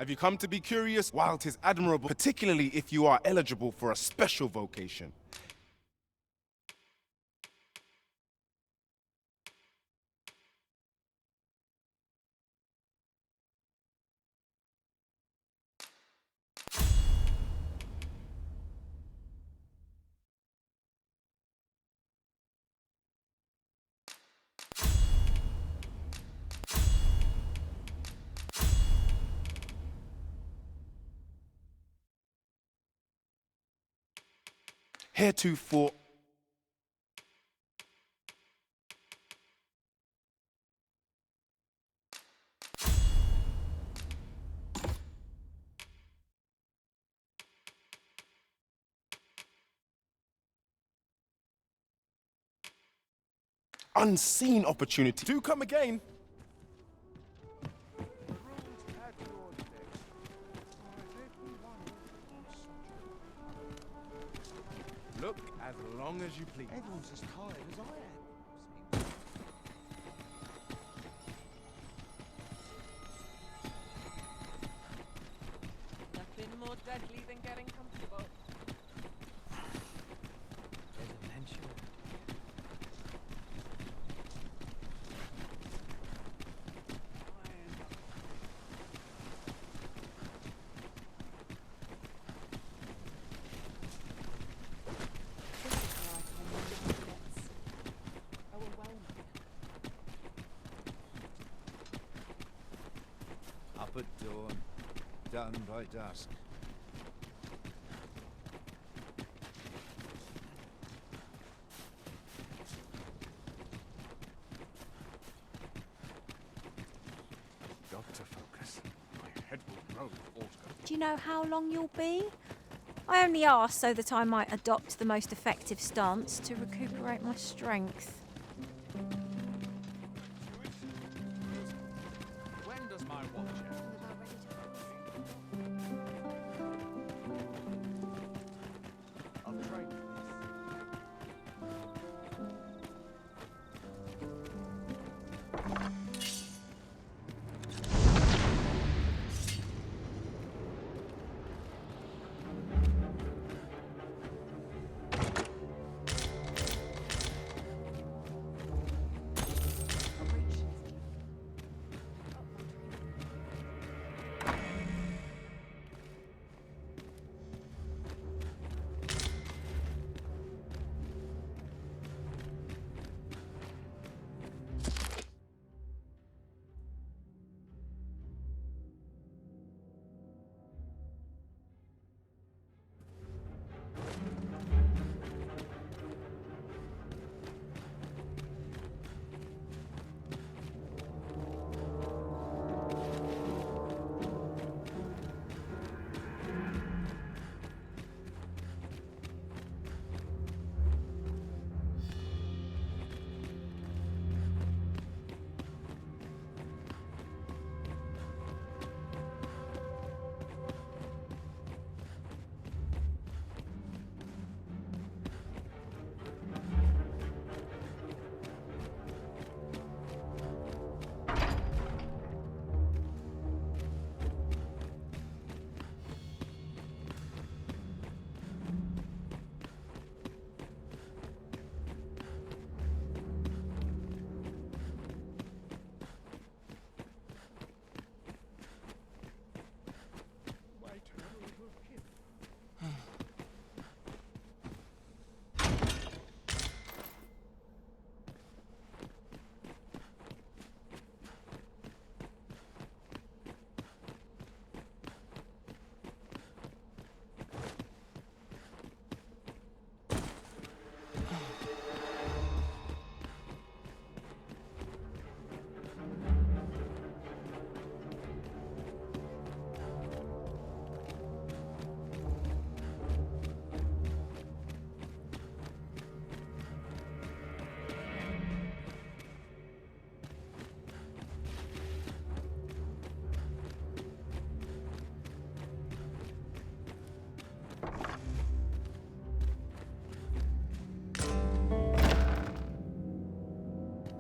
Have you come to be curious? While 'tis admirable, particularly if you are eligible for a special vocation. Heretofore, unseen opportunity. Do come again. Look as long as you please. Everyone's as tired as I am. Nothing more deadly than getting comfortable. Residential. Up at dawn, done by dusk. Got to focus. My head will roll with auto. Do you know how long you'll be? I only asked so that I might adopt the most effective stance to recuperate my strength. When does my watch end? I'll trade you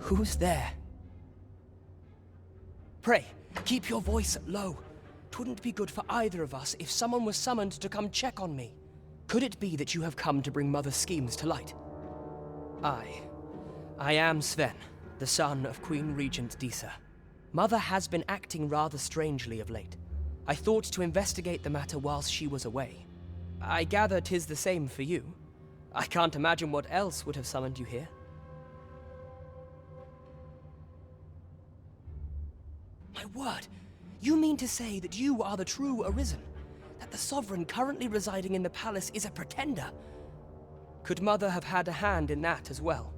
Who's there? Pray, keep your voice low. couldn't be good for either of us if someone was summoned to come check on me. Could it be that you have come to bring Mother's schemes to light? I am Sven, the son of Queen Regent Disa. Mother has been acting rather strangely of late. I thought to investigate the matter whilst she was away. I gather 'tis the same for you. I can't imagine what else would have summoned you here. My word! You mean to say that you are the true Arisen? That the sovereign currently residing in the palace is a pretender? Could Mother have had a hand in that as well?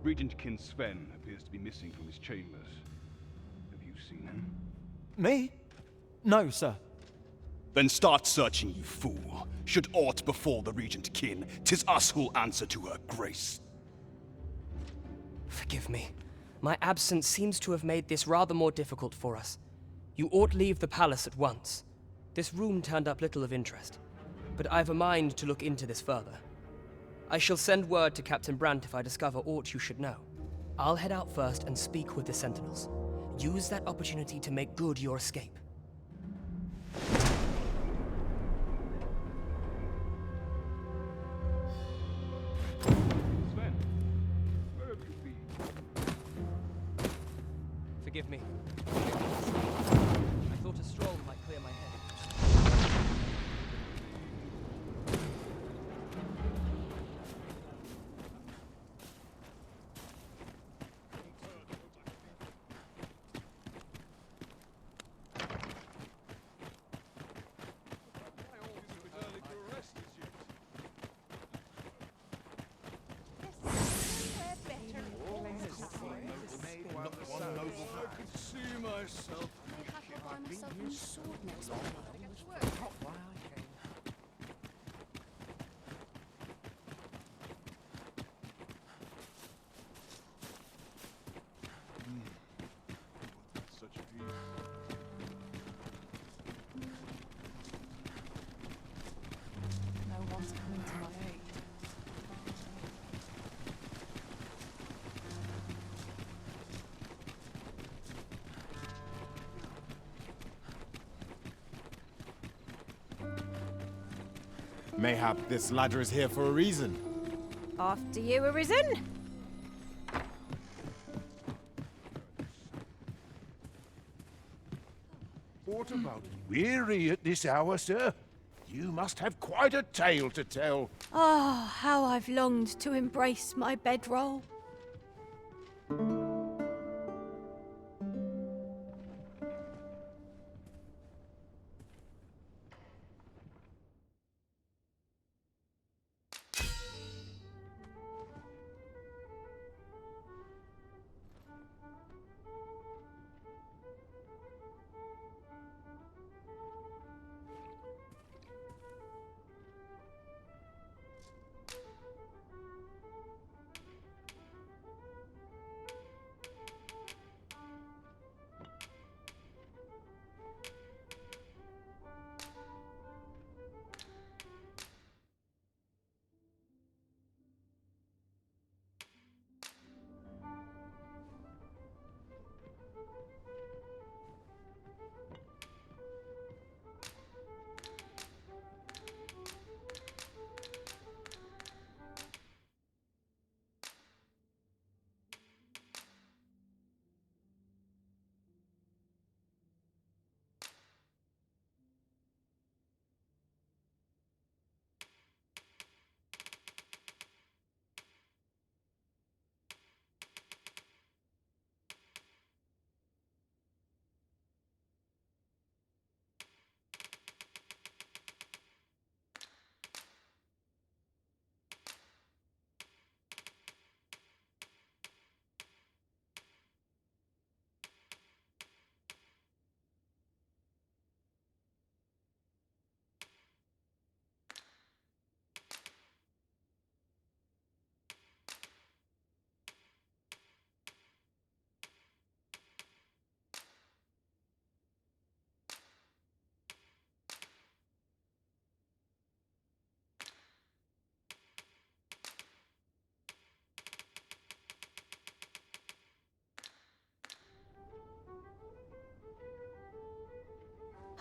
Regent Kin Sven appears to be missing from his chambers. Have you seen him? Me? No, sir. Then start searching, you fool. Should aught befall the Regent Kin, 'tis us who'll answer to her grace. Forgive me. My absence seems to have made this rather more difficult for us. You ought leave the palace at once. This room turned up little of interest, but I've a mind to look into this further. I shall send word to Captain Brandt if I discover aught you should know. I'll head out first and speak with the Sentinels. Use that opportunity to make good your escape. Sven, where have you been? Forgive me. I thought a stroll might clear my head. Such a view. No one's coming to my aid. Mayhap this ladder is here for a reason. After you, Arisen. What about weary at this hour, sir? You must have quite a tale to tell. Ah, how I've longed to embrace my bedroll.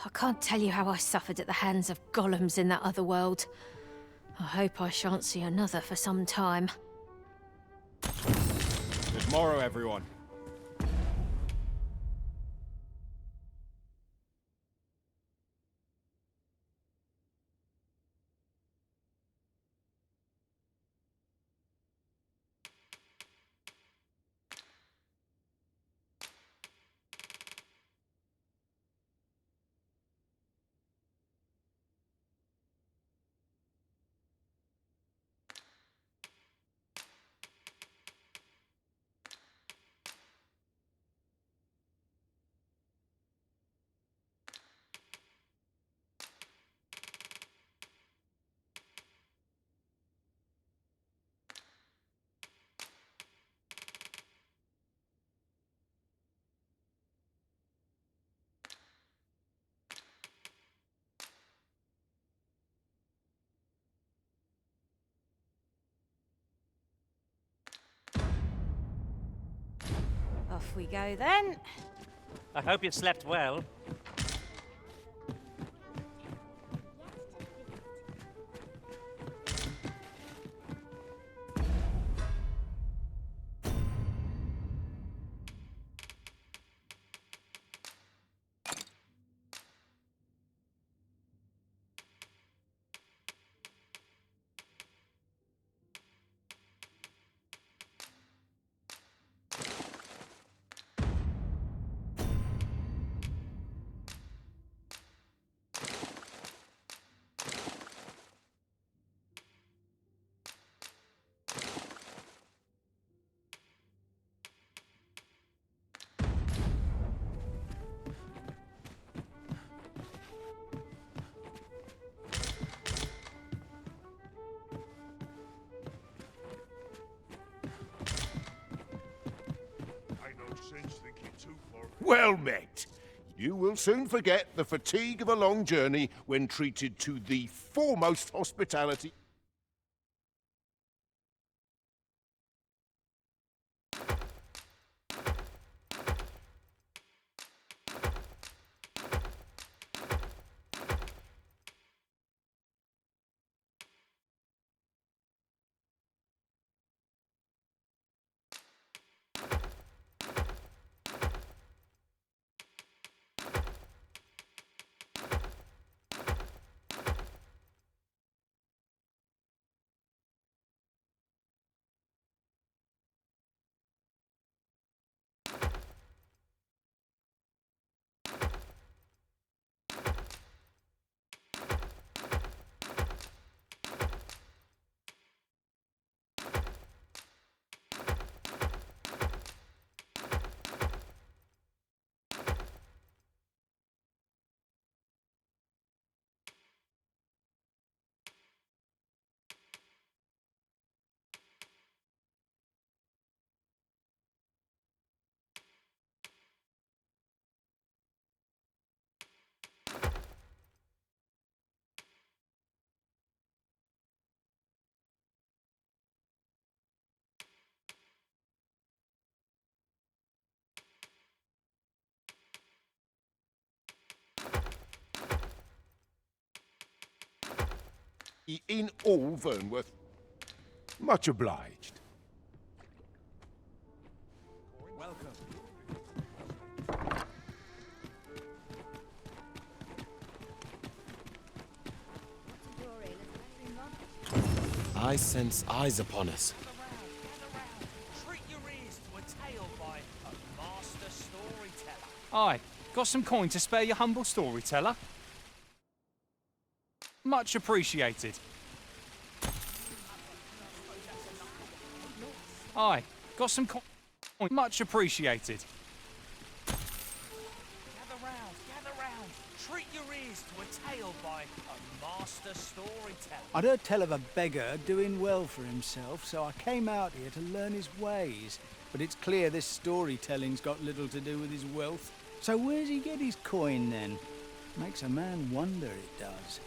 I can't tell you how I suffered at the hands of golems in that other world. I hope I shan't see another for some time. Good morrow, everyone. Off we go then. I hope you slept well. Well met. You will soon forget the fatigue of a long journey when treated to the foremost hospitality. In all, Vernworth. Much obliged. Welcome. I sense eyes upon us. Treat your ears to a tale by a master storyteller. Aye, got some coin to spare your humble storyteller? Much appreciated. Aye, got some coin. Much appreciated. Gather round. Treat your ears to a tale by a master storyteller. I'd heard tell of a beggar doing well for himself, so I came out here to learn his ways. But it's clear this storytelling's got little to do with his wealth. So where's he get his coin then? Makes a man wonder, it does.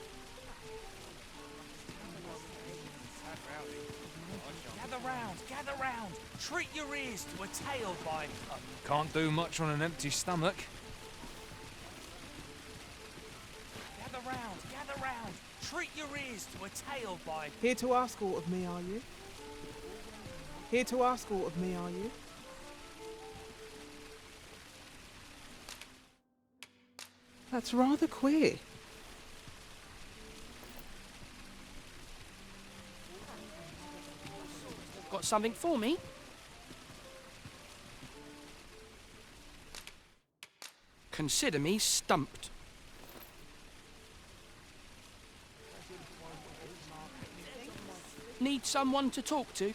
Gather round. Treat your ears to a tale by a... Can't do much on an empty stomach. ears to a tale by... Here to ask aught of me, are you? Here to ask aught of me, are you? That's rather queer. Got something for me? Consider me stumped. Need someone to talk to?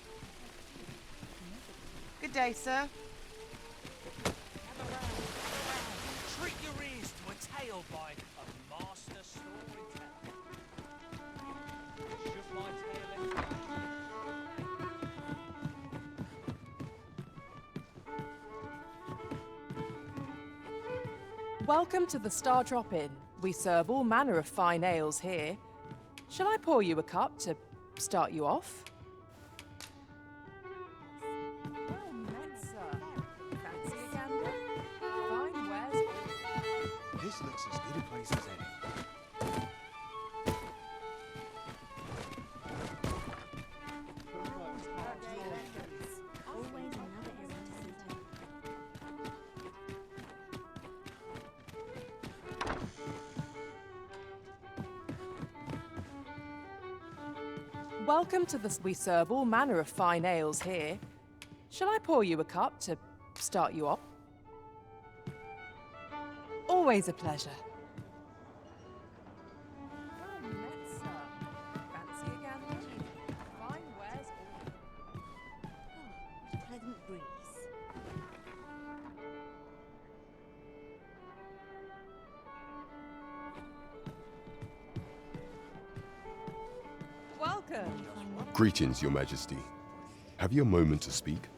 Good day, sir. Treat your ears to a tale by a master storyteller. Should my tale Welcome to the Star Drop Inn. We serve all manner of fine ales here. Shall I pour you a cup to start you off? Well met, sir. Fancy a gander? Fine wares. This looks as good a place as any. Always another errand to see to. Welcome to the... We serve all manner of fine ales here. Shall I pour you a cup to start you off? Always a pleasure. Well met, sir. Fancy a gander? Fine wares. What a pleasant breeze. Welcome. Greetings, Your Majesty. Have you a moment to speak?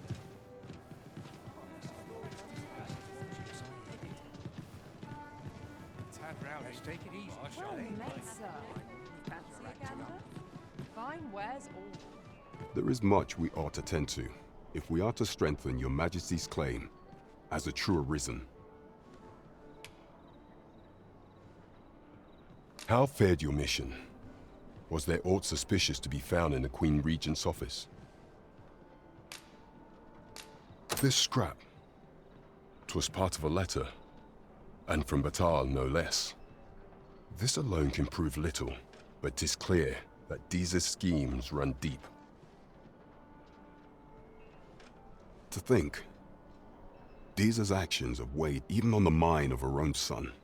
Take it easy, Well met, sir. Fancy a gander? Fine wares all. There is much we ought to tend to if we are to strengthen Your Majesty's claim as a true Arisen. How fared your mission? Was there aught suspicious to be found in the Queen Regent's office? This scrap. 'Twas part of a letter, and from Batal no less. This alone can prove little, but 'tis clear that Deeza's schemes run deep. To think, Deeza's actions have weighed even on the mind of her own son.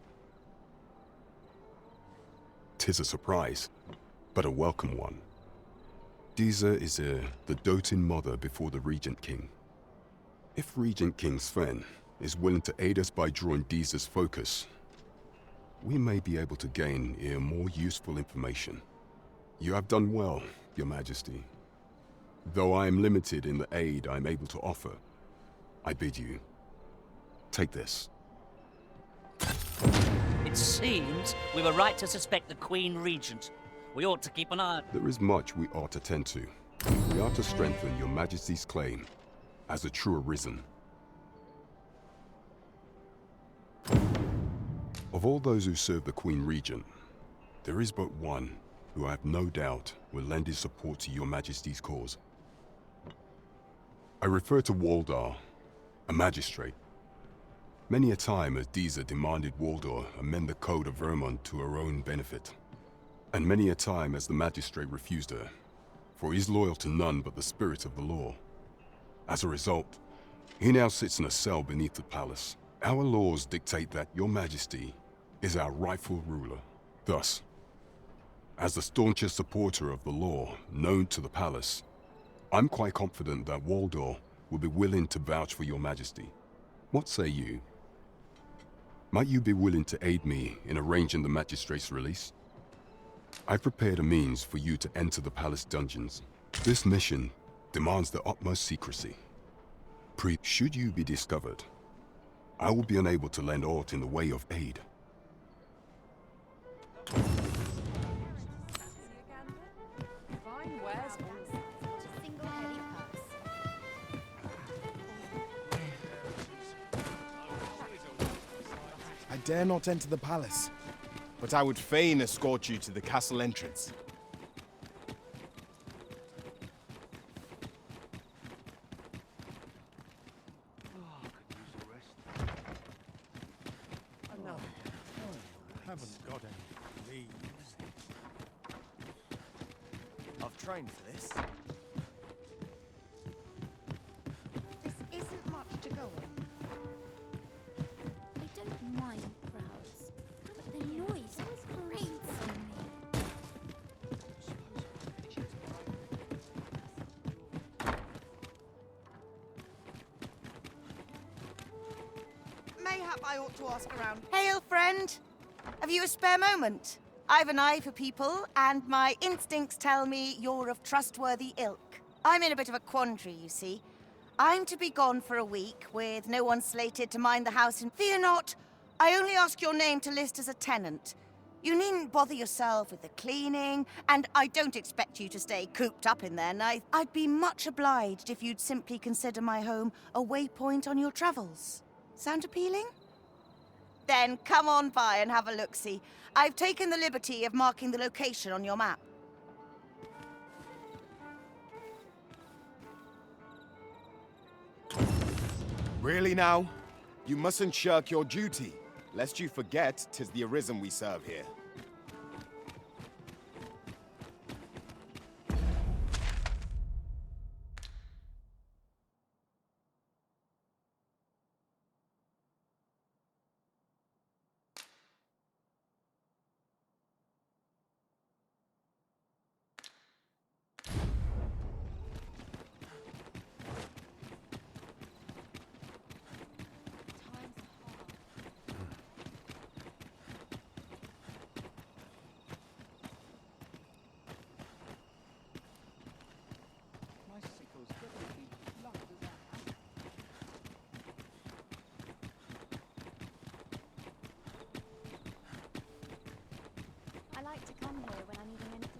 'Tis a surprise, but a welcome one. Deeza is the doting mother before the Regent King. If Regent King Sven is willing to aid us by drawing Deeza's focus, we may be able to gain more useful information. You have done well, Your Majesty. Though I am limited in the aid I'm able to offer, I bid you, take this. It seems we were right to suspect the Queen Regent. We ought to keep an eye. There is much we ought to tend to if we are to strengthen Your Majesty's claim as a true Arisen. Of all those who serve the Queen Regent, there is but one who I have no doubt will lend his support to Your Majesty's cause. I refer to Waldar, a magistrate. Many a time has Deeza demanded Waldar amend the Code of Vermont to her own benefit. And many a time has the magistrate refused her, for he is loyal to none but the spirit of the law. As a result, he now sits in a cell beneath the palace. Our laws dictate that Your Majesty is our rightful ruler. Thus, as the staunchest supporter of the law known to the palace, I'm quite confident that Waldor will be willing to vouch for Your Majesty. What say you? Might you be willing to aid me in arranging the magistrate's release? I've prepared a means for you to enter the palace dungeons. This mission demands the utmost secrecy. Should you be discovered, I will be unable to lend aught in the way of aid. I dare not enter the palace, but I would fain escort you to the castle entrance. haven't got any leaves. I've trained for this. This isn't much to go on. I don't mind crowds, but the noise grates on me. Mayhap I ought to ask around. Hail, friend. Have you a spare moment? I've an eye for people, and my instincts tell me you're of trustworthy ilk. I'm in a bit of a quandary, you see. I'm to be gone for a week, with no one slated to mind the house, and fear not, I only ask your name to list as a tenant. You needn't bother yourself with the cleaning, and I don't expect you to stay cooped up in there, neither. I'd be much obliged if you'd simply consider my home a waypoint on your travels. Sound appealing? Then come on by and have a look-see. I've taken the liberty of marking the location on your map. Really now? You mustn't shirk your duty, lest you forget 'tis the Arisen we serve here. I like to come here when I'm needing anything.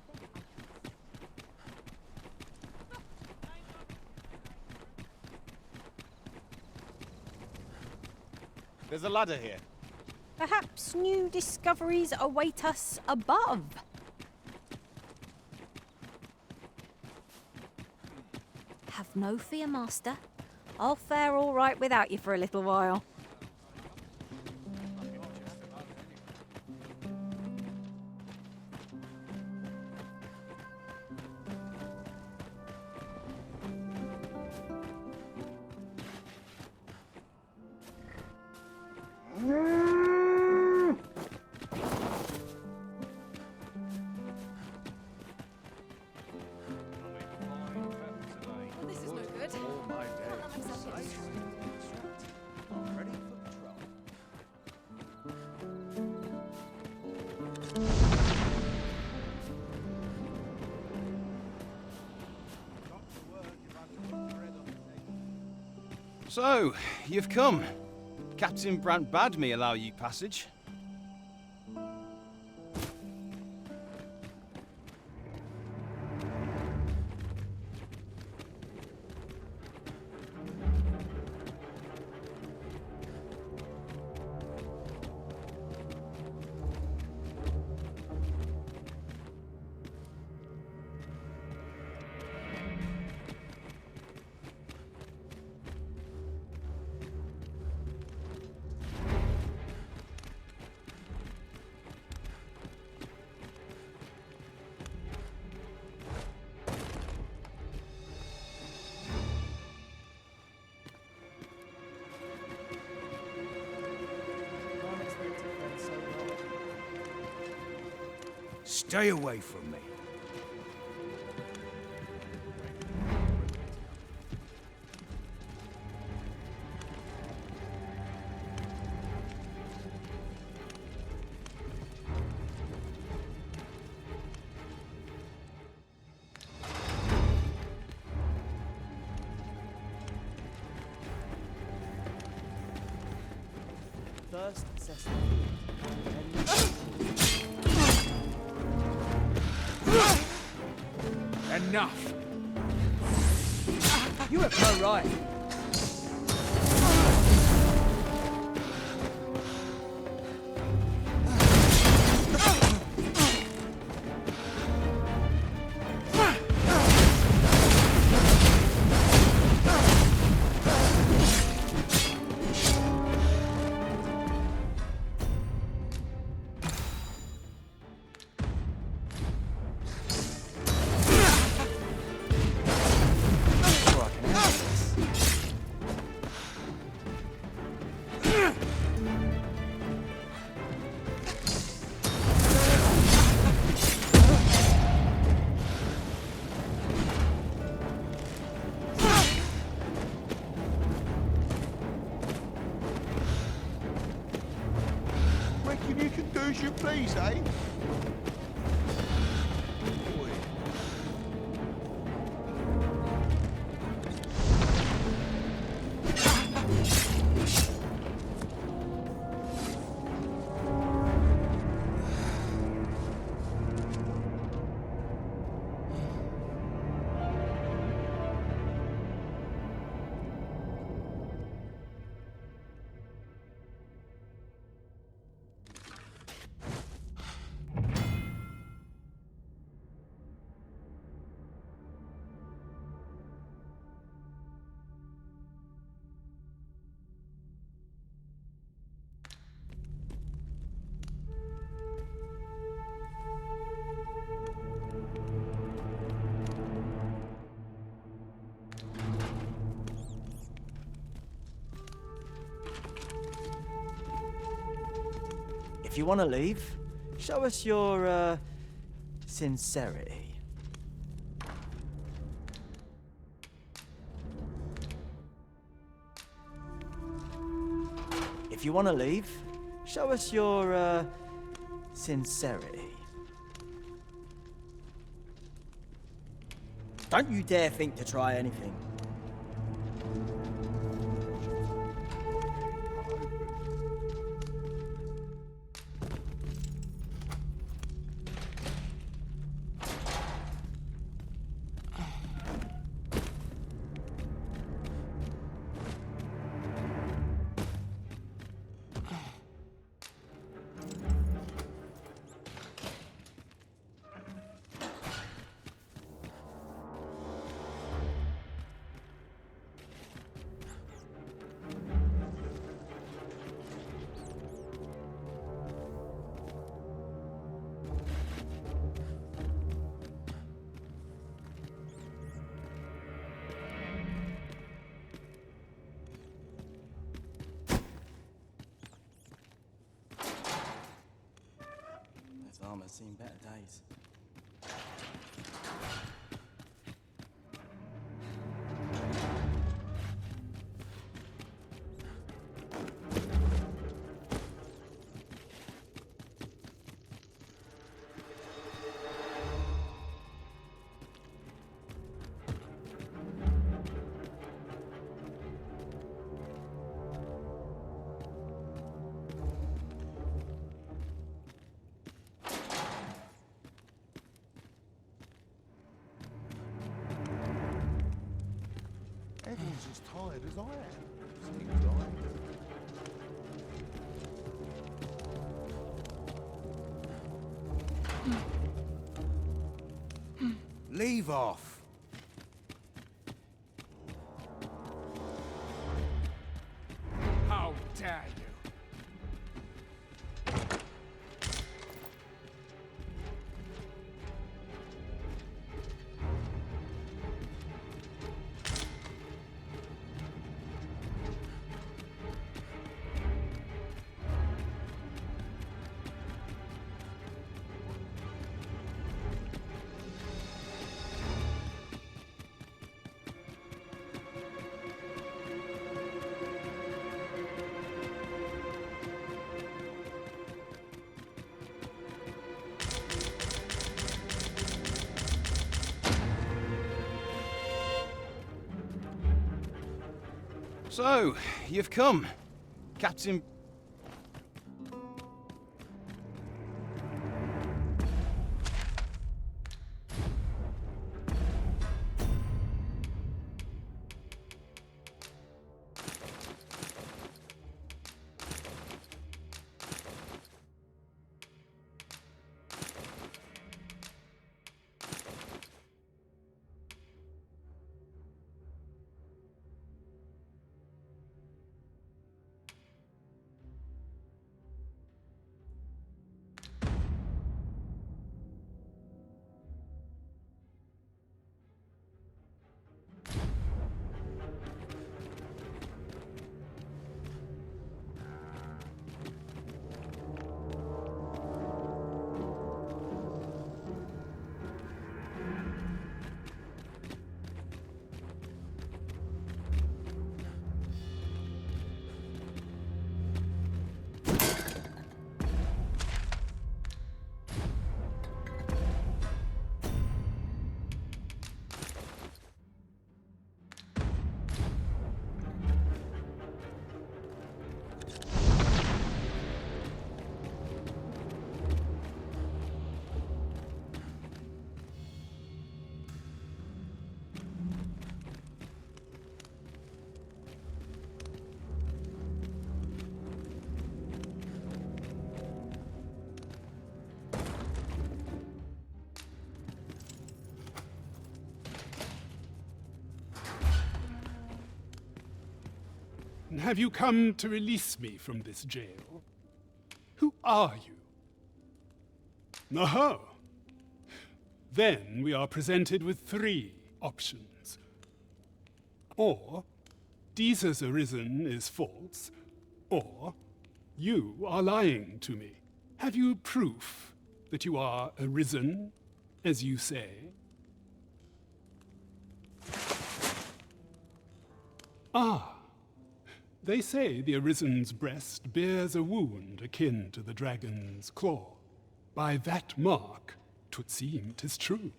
There's a ladder here. Perhaps new discoveries await us above. Have no fear, Master. I'll fare all right without you for a little while. This is no good. All my Can't let myself get days. distracted. Ready for patrol. So, you've come. Captain Brant bade me allow you passage. Stay away from me. First, assess Enough! You have no right. as you please, eh? If you want to leave, show us your, sincerity. If you want to leave, show us your, sincerity. Don't you dare think to try anything. Armor's seen better days. Everyone's as tired as I am. Seems like. Leave off. How dare you? So, you've come. Captain... have you come to release me from this jail? Who are you? Aha! Then we are presented with 3 options. Or, Jesus Arisen is false, or, you are lying to me. Have you proof that you are arisen, as you say? Ah, they say the Arisen's breast bears a wound akin to the dragon's claw. By that mark, 'twould seem 'tis true.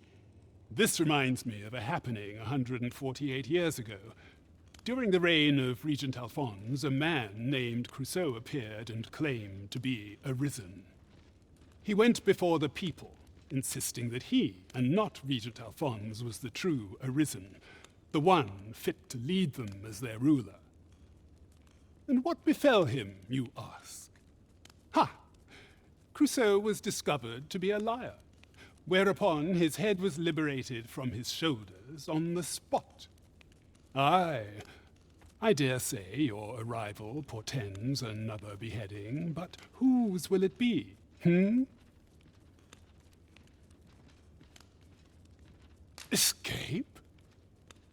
This reminds me of a happening 148 years ago. During the reign of Regent Alphonse, a man named Crusoe appeared and claimed to be arisen. He went before the people, insisting that he, and not Regent Alphonse, was the true arisen, the one fit to lead them as their ruler. And what befell him, you ask? Ha! Crusoe was discovered to be a liar, whereupon his head was liberated from his shoulders on the spot. Aye, I dare say your arrival portends another beheading, but whose will it be, Escape?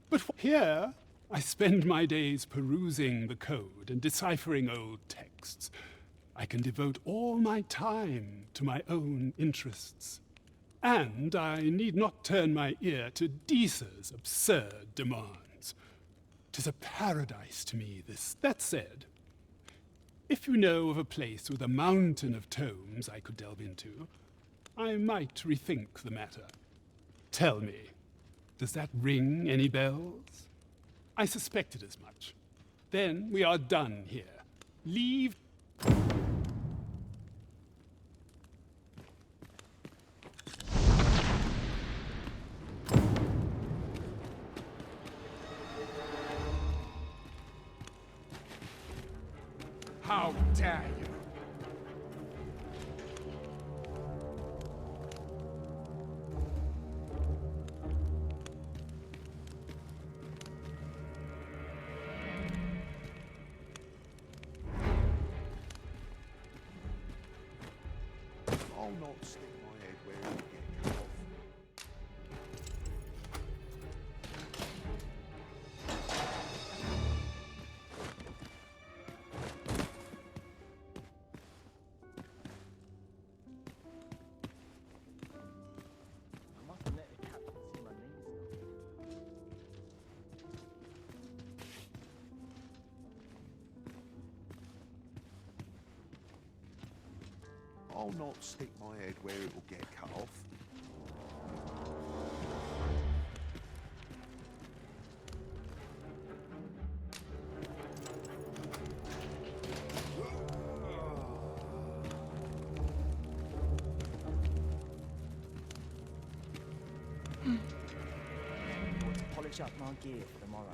But here I spend my days perusing the code and deciphering old texts. I can devote all my time to my own interests. And I need not turn my ear to Deesa's absurd demands. 'Tis a paradise to me, this. That said, if you know of a place with a mountain of tomes I could delve into, I might rethink the matter. Tell me, does that ring any bells? I suspected as much. Then we are done here. Leave. How dare you! I'll not stick my head where it'll get cut off. I'll not stick my head where it'll get cut off. Want to polish up my gear for tomorrow.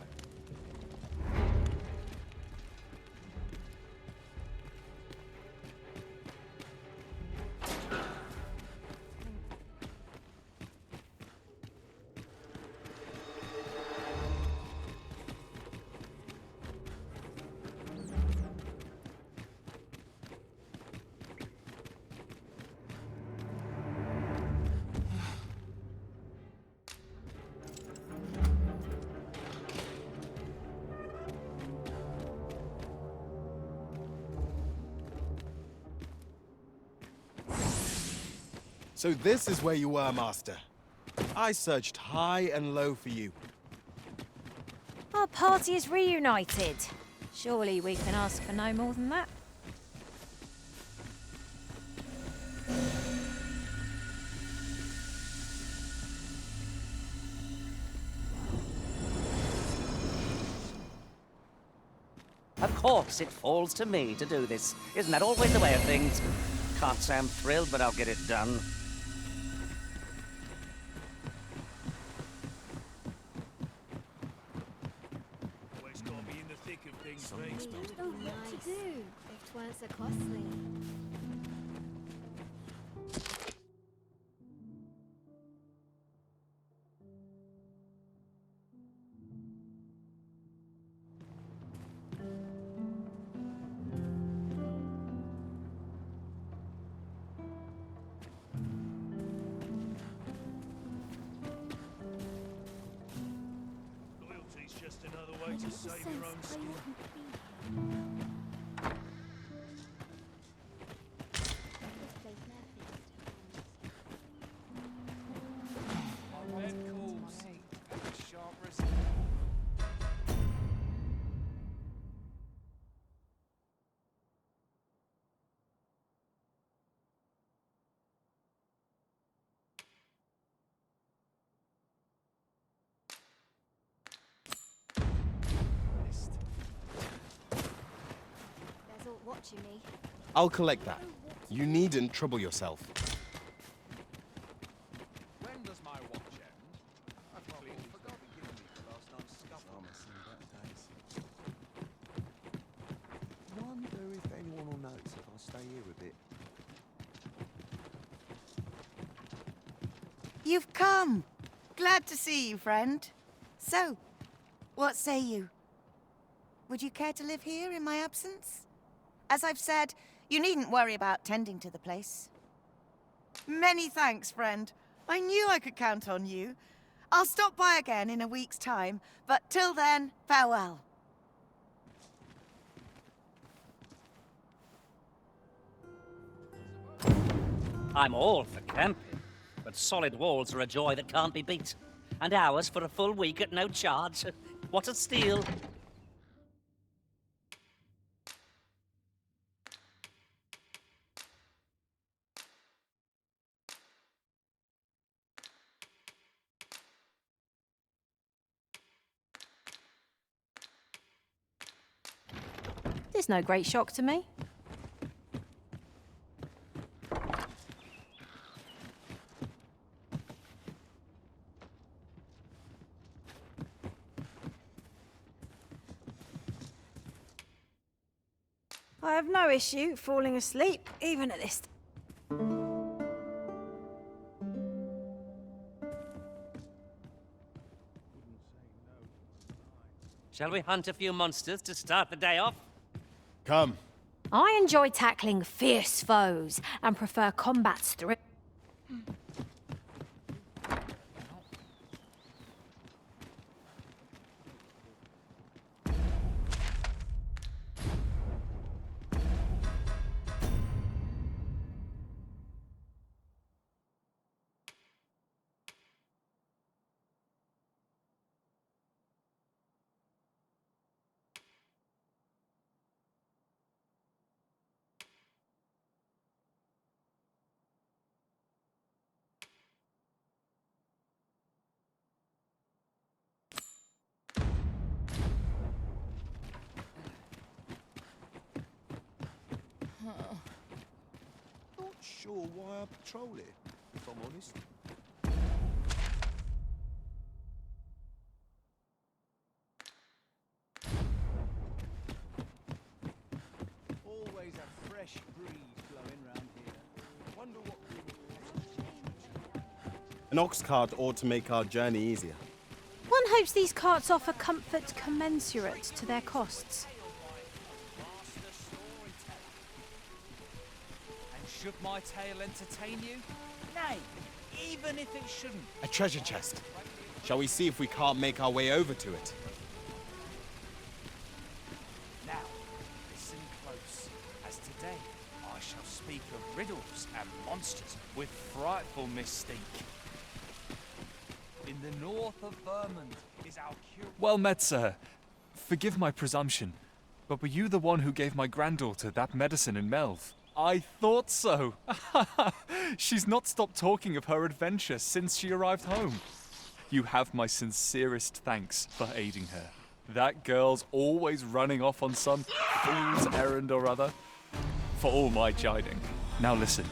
So this is where you were, Master. I searched high and low for you. Our party is reunited. Surely we can ask for no more than that. Of course, it falls to me to do this. Isn't that always the way of things? Can't say I'm thrilled, but I'll get it done. Always got to be in the thick of things, We mate. don't know what to do if 'tweren't so costly. Just another way to save your own skin. My red calls as sharp as... There's all watching me. I'll collect that. You needn't trouble yourself. When does my watch end? I've completely forgotten giving me the last night's scuffle. Wonder if anyone will notice if I stay here a bit. You've come. Glad to see you, friend. So, what say you? Would you care to live here in my absence? As I've said, you needn't worry about tending to the place. Many thanks, friend. I knew I could count on you. I'll stop by again in a week's time, but till then, farewell. I'm all for camping, but solid walls are a joy that can't be beat. And ours for a full week at no charge. What a steal. There's no great shock to me. I have no issue falling asleep, even at this. Shall we hunt a few monsters to start the day off? Come. I enjoy tackling fierce foes and prefer combat's thrill. Not sure why I patrol it, if I'm honest. Always a fresh breeze blowing round here. Wonder what... An ox cart ought to make our journey easier. One hopes these carts offer comfort commensurate to their costs. And should my tale entertain you? Nay, even if it shouldn't. A treasure chest. Shall we see if we can't make our way over to it? Now, listen close, as today I shall speak of riddles and monsters with frightful mystique. In the north of Vermont is our cure. Well met, sir. Forgive my presumption, but were you the one who gave my granddaughter that medicine in Melv? I thought so. She's not stopped talking of her adventure since she arrived home. You have my sincerest thanks for aiding her. That girl's always running off on some fool's errand or other. For all my chiding. Now listen,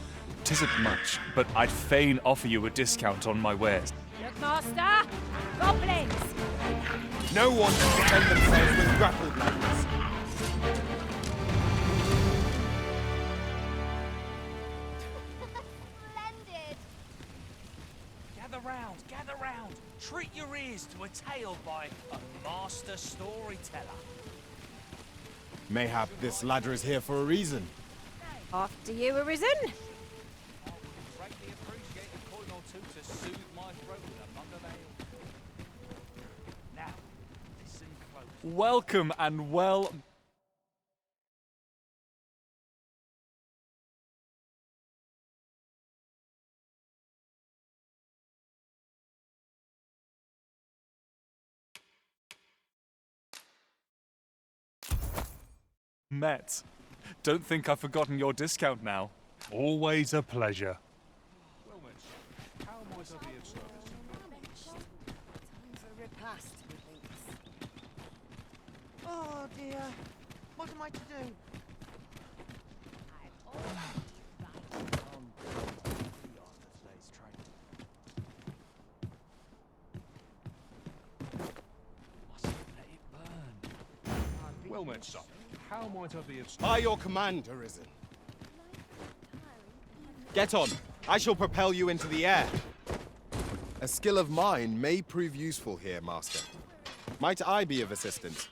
'tisn't much, but I'd fain offer you a discount on my wares. Look, master! Goblins! No one can defend themselves with grapple blades. Splendid! Gather round. Treat your ears to a tale by a master storyteller. Mayhap this ladder is here for a reason. After you, Arisen. I would greatly appreciate a coin or two to soothe my throat with a mug of ale. Now, listen welcome and well... met. Don't think I've forgotten your discount now. Always a pleasure. How might I be of service? Time's a repast, methinks. Oh dear. What am I to do? Well met, son. How might I be of service? By your command, Arisen. Get on. I shall propel you into the air. A skill of mine may prove useful here, Master. Might I be of assistance?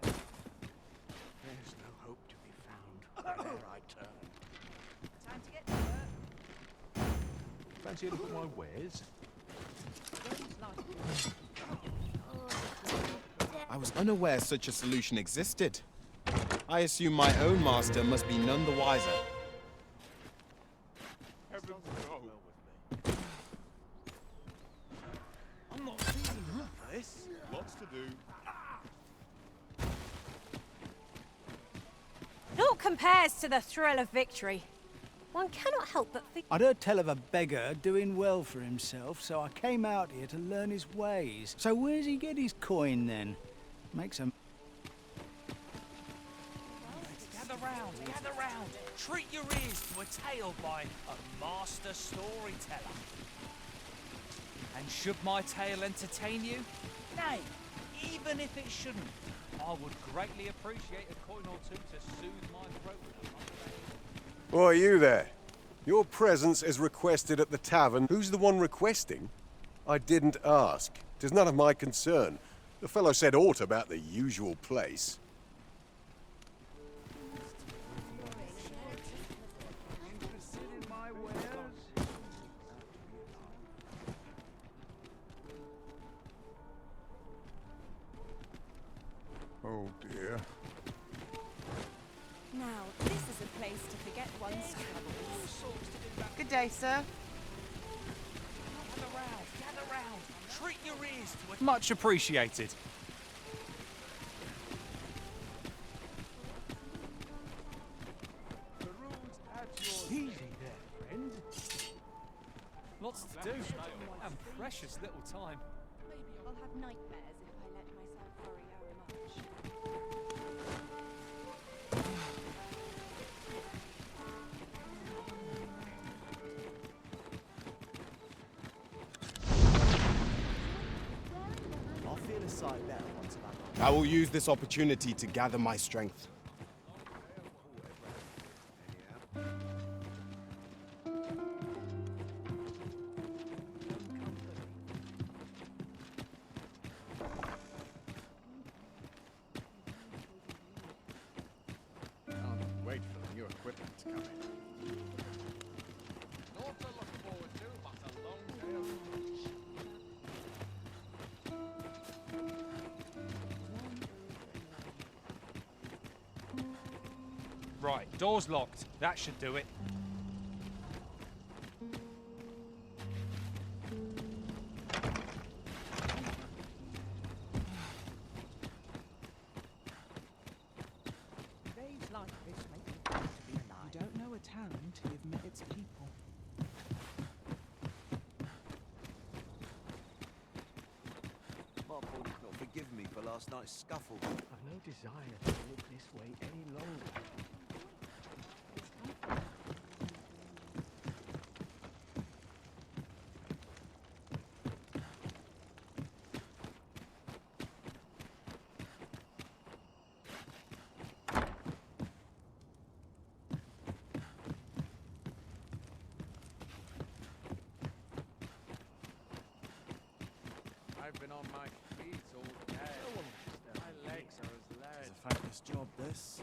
There's no hope to be found wherever I turn. Time to get to work. Fancy a look at my wares? I was unaware such a solution existed. I assume my own master must be none the wiser. I'm not feeling up for this. Lots to do. Naught compares to the thrill of victory. One cannot help but think... I'd heard tell of a beggar doing well for himself, so I came out here to learn his ways. So where's he get his coin, then? Makes him... Gather round, gather round. Treat your ears to a tale by a master storyteller. And should my tale entertain you? Nay, even if it shouldn't, I would greatly appreciate a coin or two to soothe my throat. Why, you there? Your presence is requested at the tavern. Who's the one requesting? I didn't ask. 'Tis none of my concern. The fellow said aught about the usual place. Oh dear. Now, this is a place to forget one's troubles. Good day, sir. Gather round. Treat your ears to a... Much appreciated. Easy there, friend. Lots to do, and precious little time. Maybe I'll have nightmares if I let myself worry over much. I'll feel a sight better once I'm I will use this opportunity to gather my strength. Wait for the new equipment to come in. Not to look forward to, but a long day of... Right, door's locked. That should do it. Days like this make me want to be alive. You don't know a town until you've met its people. Mark will not forgive me for last night's scuffle. I've no desire to live this way any longer. I've been on my feet all day. My legs are as lead. It's a thankless job, this.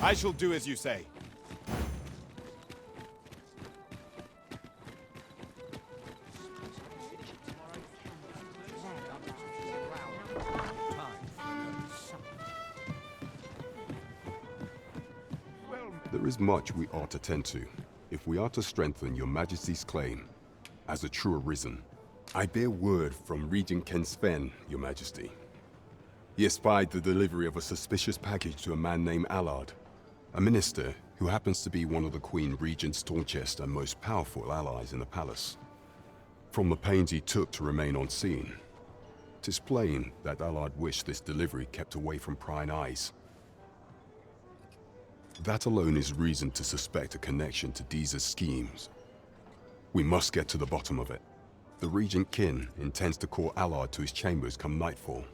I shall do as you say. There is much we ought to tend to, if we are to strengthen your Majesty's claim as a true Arisen. I bear word from Regent Ken Sven, your Majesty. He espied the delivery of a suspicious package to a man named Allard, a minister who happens to be one of the Queen Regent's staunchest and most powerful allies in the palace. From the pains he took to remain on scene, 'tis plain that Allard wished this delivery kept away from prying eyes. That alone is reason to suspect a connection to Deeza's schemes. We must get to the bottom of it. The Regent Kin intends to call Allard to his chambers come nightfall.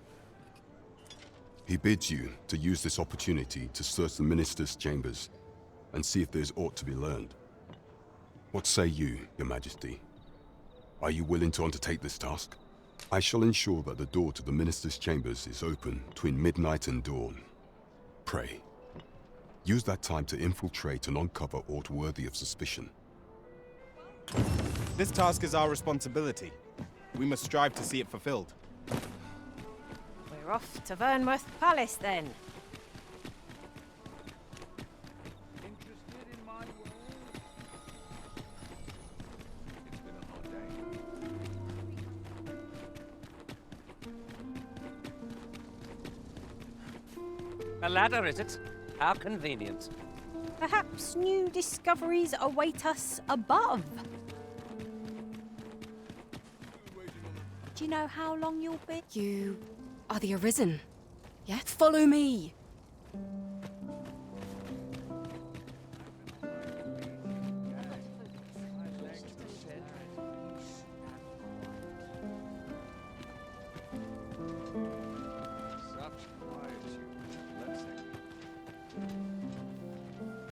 He bids you to use this opportunity to search the minister's chambers and see if there's aught to be learned. What say you, your Majesty? Are you willing to undertake this task? I shall ensure that the door to the minister's chambers is open between midnight and dawn. Pray, use that time to infiltrate and uncover aught worthy of suspicion. This task is our responsibility. We must strive to see it fulfilled. We're off to Vernworth Palace then. A ladder, is it? How convenient. Perhaps new discoveries await us above. Do you know how long you'll be? You are the Arisen. Yeah? Follow me.